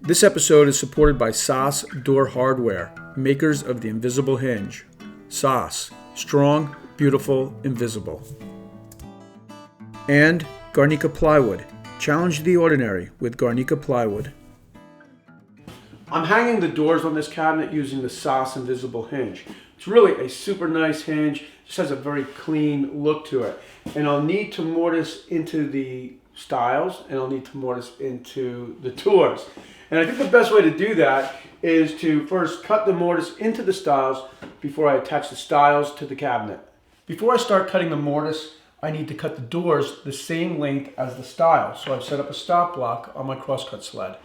This episode is supported by Soss Door Hardware, makers of the invisible hinge. Soss, strong, beautiful, invisible. And Garnica Plywood. Challenge the ordinary with Garnica Plywood. I'm hanging the doors on this cabinet using the Soss invisible hinge. It's really a super nice hinge. Just has a very clean look to it. And I'll need to mortise into the stiles and I'll need to mortise into the doors. And I think the best way to do that is to first cut the mortise into the stiles before I attach the stiles to the cabinet. Before I start cutting the mortise, I need to cut the doors the same length as the stiles. So I've set up a stop block on my crosscut sled.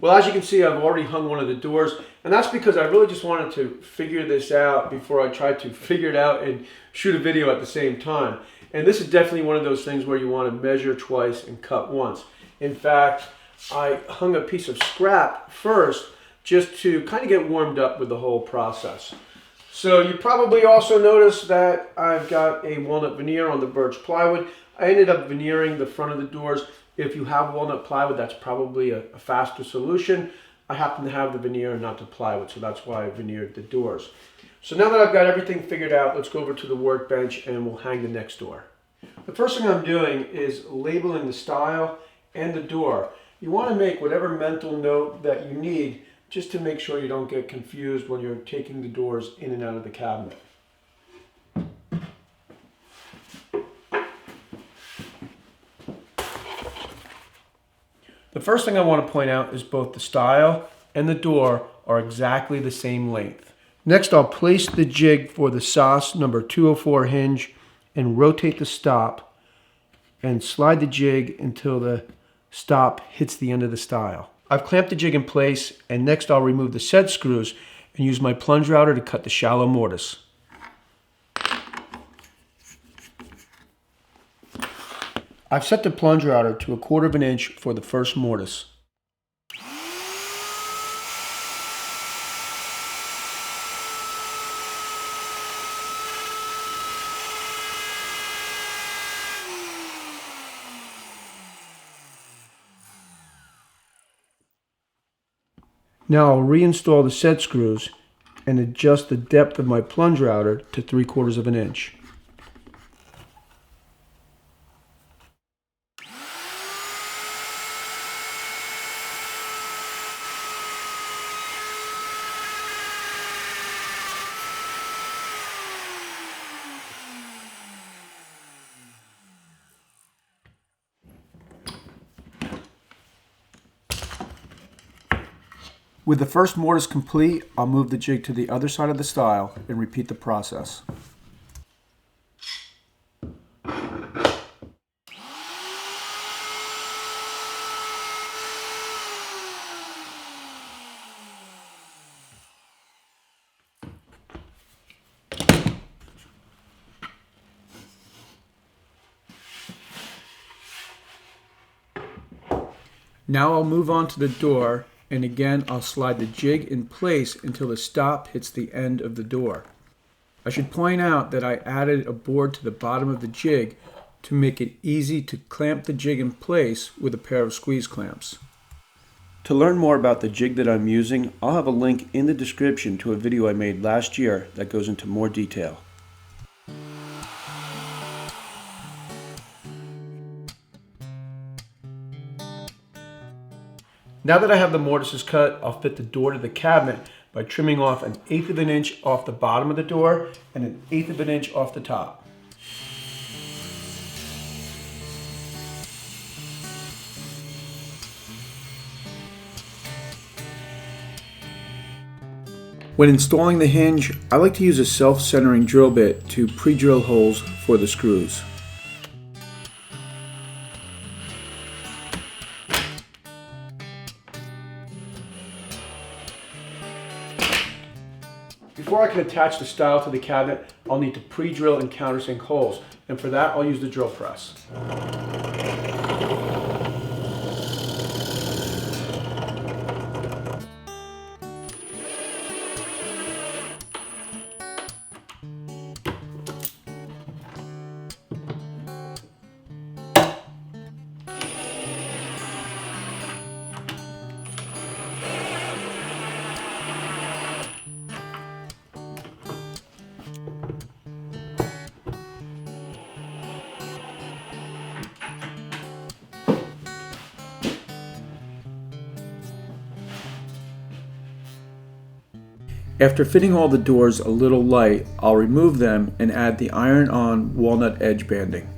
Well, as you can see, I've already hung one of the doors, and that's because I really just wanted to figure this out before I tried to figure it out and shoot a video at the same time. And this is definitely one of those things where you want to measure twice and cut once. In fact, I hung a piece of scrap first just to kind of get warmed up with the whole process. So you probably also noticed that I've got a walnut veneer on the birch plywood. I ended up veneering the front of the doors. If you have walnut plywood, that's probably a faster solution. I happen to have the veneer and not the plywood, so that's why I veneered the doors. So now that I've got everything figured out, let's go over to the workbench and we'll hang the next door. The first thing I'm doing is labeling the stile and the door. You want to make whatever mental note that you need just to make sure you don't get confused when you're taking the doors in and out of the cabinet. The first thing I want to point out is both the stile and the door are exactly the same length. Next, I'll place the jig for the Soss number 204 hinge and rotate the stop and slide the jig until the stop hits the end of the stile. I've clamped the jig in place, and next I'll remove the set screws and use my plunge router to cut the shallow mortise. I've set the plunge router to 1/4 inch for the first mortise. Now I'll reinstall the set screws and adjust the depth of my plunge router to 3/4 inch. With the first mortise complete, I'll move the jig to the other side of the stile and repeat the process. Now I'll move on to the door, and again I'll slide the jig in place until the stop hits the end of the door. I should point out that I added a board to the bottom of the jig to make it easy to clamp the jig in place with a pair of squeeze clamps. To learn more about the jig that I'm using, I'll have a link in the description to a video I made last year that goes into more detail. Now that I have the mortises cut, I'll fit the door to the cabinet by trimming off 1/8 inch off the bottom of the door and 1/8 inch off the top. When installing the hinge, I like to use a self-centering drill bit to pre-drill holes for the screws. Before I can attach the stile to the cabinet, I'll need to pre-drill and countersink holes, and for that I'll use the drill press. After fitting all the doors a little light, I'll remove them and add the iron-on walnut edge banding.